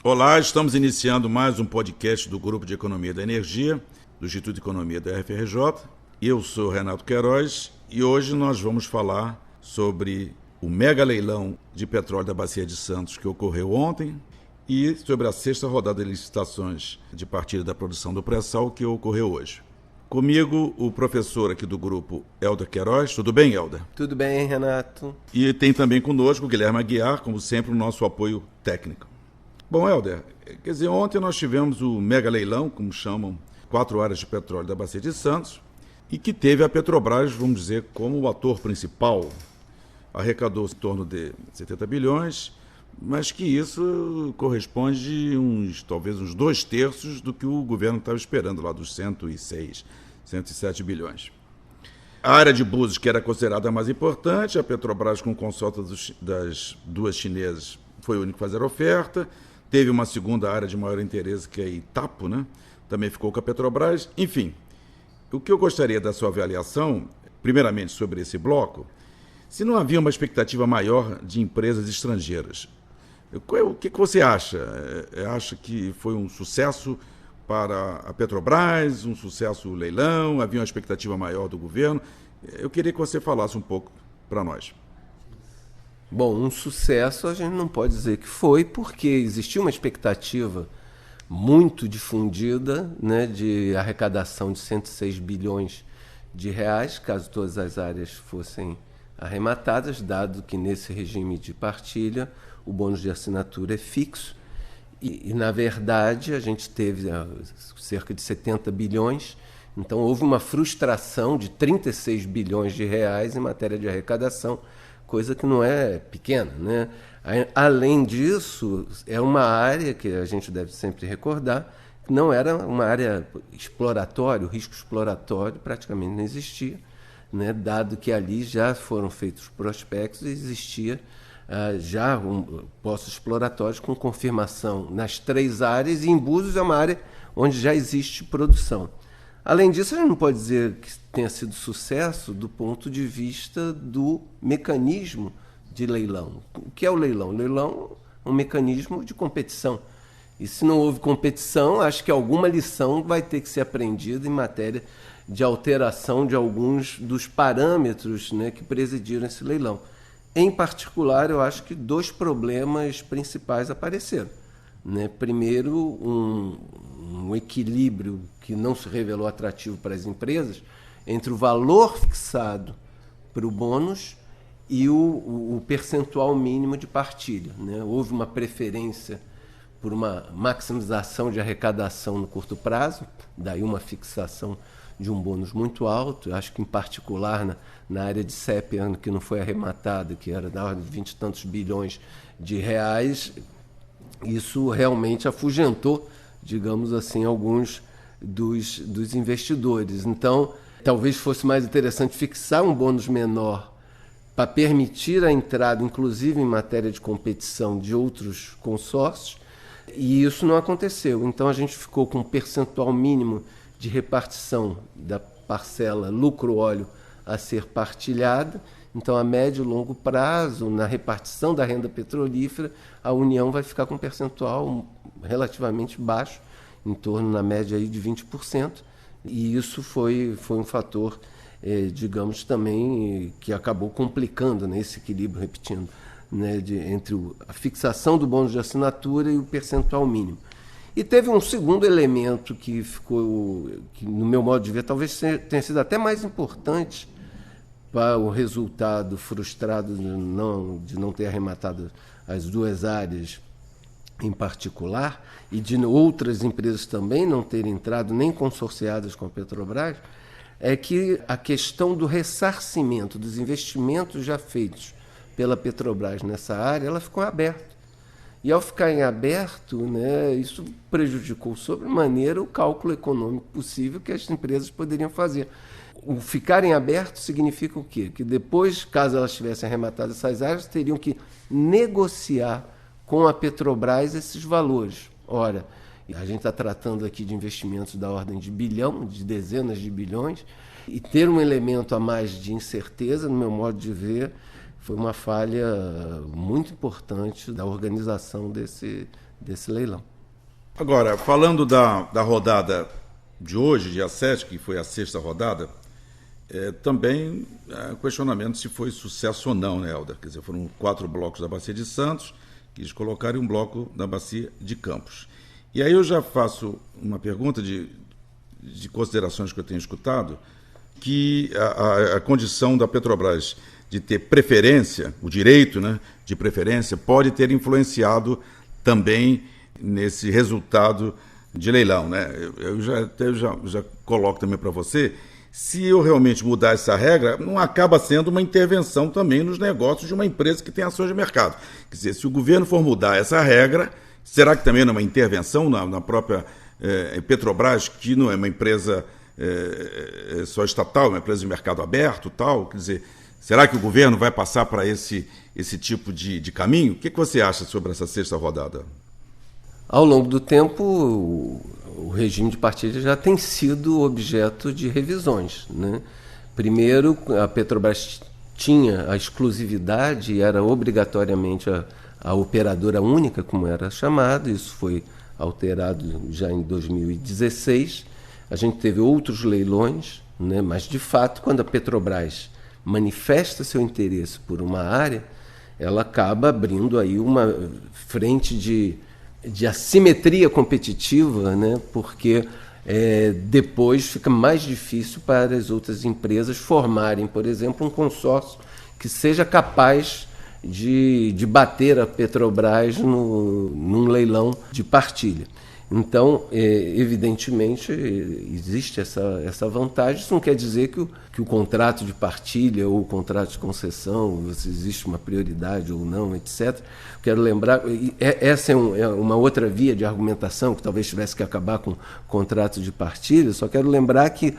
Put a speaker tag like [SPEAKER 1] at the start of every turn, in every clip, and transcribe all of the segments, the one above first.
[SPEAKER 1] Olá, estamos iniciando mais um podcast do Grupo de Economia da Energia, do Instituto de Economia da UFRJ. Eu sou Renato Queiroz e hoje nós vamos falar sobre o mega leilão de petróleo da Bacia de Santos que ocorreu ontem e sobre a sexta rodada de licitações de partilha da produção do pré-sal que ocorreu hoje. Comigo, o professor aqui do grupo, Helder Queiroz. Tudo bem, Helder?
[SPEAKER 2] Tudo bem, Renato.
[SPEAKER 1] E tem também conosco o Guilherme Aguiar, como sempre, o nosso apoio técnico. Bom, Helder, quer dizer, ontem nós tivemos o mega leilão, como chamam, 4 áreas de petróleo da Bacia de Santos, e que teve a Petrobras, vamos dizer, como o ator principal. Arrecadou em torno de 70 bilhões, mas que isso corresponde talvez uns 2/3 do que o governo estava esperando, lá dos 106, 107 bilhões. A área de Búzios, que era considerada a mais importante, a Petrobras, com o consórcio das duas chinesas, foi o único a fazer a oferta. Teve uma segunda área de maior interesse, que é Itapo, né? Também ficou com a Petrobras. Enfim, o que eu gostaria da sua avaliação, primeiramente sobre esse bloco, se não havia uma expectativa maior de empresas estrangeiras. O que você acha? Acha que foi um sucesso para a Petrobras, um sucesso o leilão, havia uma expectativa maior do governo? Eu queria que você falasse um pouco para nós.
[SPEAKER 2] Bom, um sucesso a gente não pode dizer que foi, porque existia uma expectativa muito difundida, né, de arrecadação de 106 bilhões de reais, caso todas as áreas fossem arrematadas, dado que nesse regime de partilha o bônus de assinatura é fixo. E na verdade, a gente teve cerca de 70 bilhões, então houve uma frustração de 36 bilhões de reais em matéria de arrecadação, coisa que não é pequena, né? Além disso, é uma área que a gente deve sempre recordar, que não era uma área exploratória, o risco exploratório praticamente não existia, né? Dado que ali já foram feitos prospectos e existia já poços exploratórios com confirmação nas 3 áreas, e em Búzios é uma área onde já existe produção. Além disso, a gente não pode dizer que tenha sido sucesso do ponto de vista do mecanismo de leilão. O que é o leilão? O leilão é um mecanismo de competição. E se não houve competição, acho que alguma lição vai ter que ser aprendida em matéria de alteração de alguns dos parâmetros, né, que presidiram esse leilão. Em particular, eu acho que 2 problemas principais apareceram, né? Primeiro, um equilíbrio que não se revelou atrativo para as empresas entre o valor fixado para o bônus e o percentual mínimo de partilha, né? Houve uma preferência por uma maximização de arrecadação no curto prazo, daí uma fixação de um bônus muito alto. Eu acho que, em particular, na área de CEP, que não foi arrematada, que era da ordem de 20 e tantos bilhões de reais, isso realmente afugentou, digamos assim, alguns dos investidores. Então, talvez fosse mais interessante fixar um bônus menor para permitir a entrada, inclusive em matéria de competição, de outros consórcios, e isso não aconteceu. Então, a gente ficou com um percentual mínimo de repartição da parcela lucro-óleo a ser partilhada. Então, a médio e longo prazo, na repartição da renda petrolífera, a União vai ficar com um percentual relativamente baixo, em torno, na média, aí, de 20%. E isso foi um fator, digamos, também, que acabou complicando, né, esse equilíbrio, repetindo, né, entre a fixação do bônus de assinatura e o percentual mínimo. E teve um segundo elemento que no meu modo de ver, talvez tenha sido até mais importante para o resultado frustrado de não ter arrematado as 2 áreas em particular, e de outras empresas também não terem entrado nem consorciadas com a Petrobras, é que a questão do ressarcimento dos investimentos já feitos pela Petrobras nessa área, ela ficou aberta. E ao ficar em aberto, né, isso prejudicou sobremaneira o cálculo econômico possível que as empresas poderiam fazer. O ficar em aberto significa o quê? Que depois, caso elas tivessem arrematado essas áreas, teriam que negociar com a Petrobras esses valores. Ora, a gente está tratando aqui de investimentos da ordem de bilhão, de dezenas de bilhões, e ter um elemento a mais de incerteza, no meu modo de ver, foi uma falha muito importante da organização desse leilão.
[SPEAKER 1] Agora, falando da rodada de hoje, dia 7, que foi a sexta rodada, também questionamento se foi sucesso ou não, né, Helder? Quer dizer, foram 4 blocos da Bacia de Santos, quis colocar um bloco da Bacia de Campos. E aí eu já faço uma pergunta de considerações que eu tenho escutado, que a condição da Petrobras de ter preferência, o direito, né, de preferência, pode ter influenciado também nesse resultado de leilão, né? Eu já coloco também para você, se eu realmente mudar essa regra, não acaba sendo uma intervenção também nos negócios de uma empresa que tem ações de mercado. Quer dizer, se o governo for mudar essa regra, será que também não é uma intervenção na própria Petrobras, que não é uma empresa só estatal, é uma empresa de mercado aberto, tal? Quer dizer, será que o governo vai passar para esse tipo de caminho? O que você acha sobre essa sexta rodada?
[SPEAKER 2] Ao longo do tempo, o regime de partilha já tem sido objeto de revisões, né? Primeiro, a Petrobras tinha a exclusividade e era obrigatoriamente a operadora única, como era chamado. Isso foi alterado já em 2016. A gente teve outros leilões, né? Mas, de fato, quando a Petrobras manifesta seu interesse por uma área, ela acaba abrindo aí uma frente de assimetria competitiva, né? Porque depois fica mais difícil para as outras empresas formarem, por exemplo, um consórcio que seja capaz de bater a Petrobras num leilão de partilha. Então, evidentemente, existe essa vantagem. Isso não quer dizer que o contrato de partilha ou o contrato de concessão, se existe uma prioridade ou não, etc. Quero lembrar, essa é uma outra via de argumentação, que talvez tivesse que acabar com o contrato de partilha. Só quero lembrar que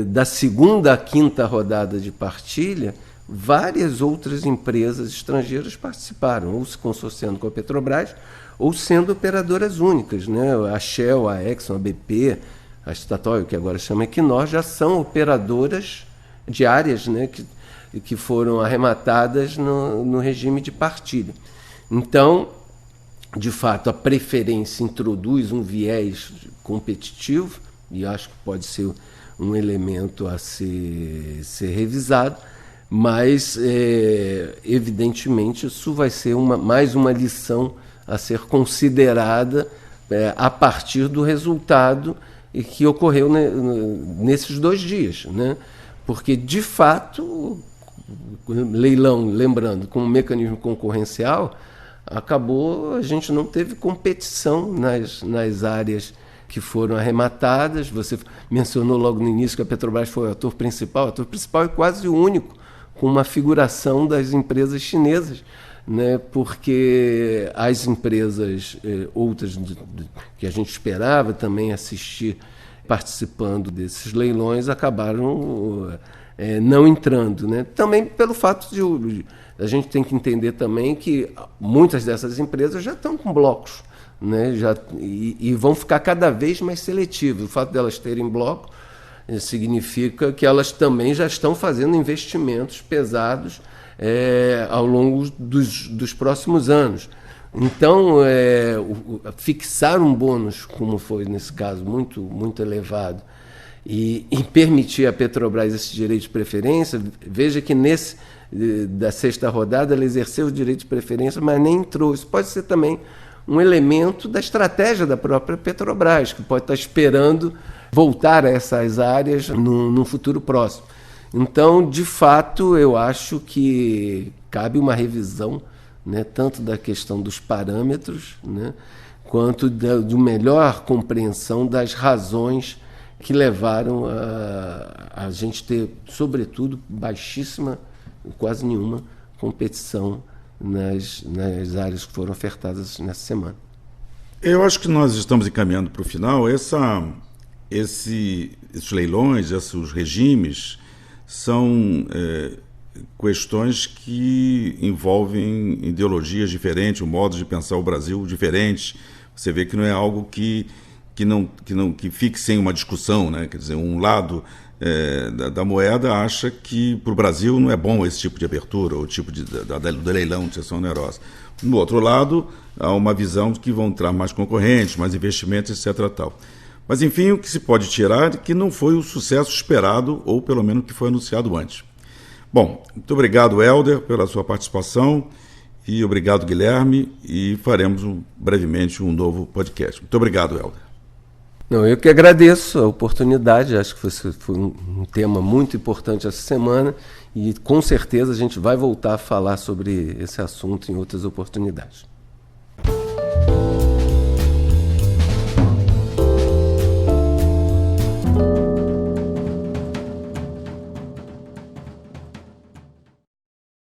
[SPEAKER 2] da segunda à quinta rodada de partilha, várias outras empresas estrangeiras participaram, ou se consorciando com a Petrobras, ou sendo operadoras únicas, né? A Shell, a Exxon, a BP, a Statoil, que agora chama Equinor, já são operadoras de áreas, né, que foram arrematadas no regime de partilha. Então, de fato, a preferência introduz um viés competitivo, e acho que pode ser um elemento a ser revisado, mas, evidentemente, isso vai ser mais uma lição a ser considerada a partir do resultado que ocorreu nesses 2 dias, né? Porque, de fato, leilão, lembrando, com um mecanismo concorrencial, acabou, a gente não teve competição nas áreas que foram arrematadas. Você mencionou logo no início que a Petrobras foi o ator principal. O ator principal é quase o único, com uma figuração das empresas chinesas, né? Porque as empresas outras que a gente esperava também assistir participando desses leilões acabaram não entrando, né? Também pelo fato de a gente tem que entender também que muitas dessas empresas já estão com blocos, né? E vão ficar cada vez mais seletivas. O fato delas terem bloco significa que elas também já estão fazendo investimentos pesados ao longo dos próximos anos. Então, fixar um bônus, como foi nesse caso, muito, muito elevado, e permitir à Petrobras esse direito de preferência, veja que da sexta rodada ela exerceu o direito de preferência, mas nem entrou. Isso pode ser também um elemento da estratégia da própria Petrobras, que pode estar esperando voltar a essas áreas num futuro próximo. Então, de fato, eu acho que cabe uma revisão, né, tanto da questão dos parâmetros, né, quanto de melhor compreensão das razões que levaram a gente ter, sobretudo, baixíssima, quase nenhuma, competição nas áreas que foram ofertadas nessa semana.
[SPEAKER 1] Eu acho que nós estamos encaminhando para o final. Esses leilões, esses regimes, são questões que envolvem ideologias diferentes, um modo de pensar o Brasil diferente. Você vê que não é algo que que fique sem uma discussão, né? Quer dizer, um lado da moeda acha que para o Brasil não é bom esse tipo de abertura, ou tipo do leilão de cessão onerosa. No outro lado, há uma visão de que vão entrar mais concorrentes, mais investimentos, etc. Tal. Mas, enfim, o que se pode tirar é que não foi o sucesso esperado, ou pelo menos o que foi anunciado antes. Bom, muito obrigado, Helder, pela sua participação, e obrigado, Guilherme, e faremos brevemente um novo podcast. Muito obrigado, Helder.
[SPEAKER 2] Não, eu que agradeço a oportunidade, acho que foi um tema muito importante essa semana e com certeza a gente vai voltar a falar sobre esse assunto em outras oportunidades.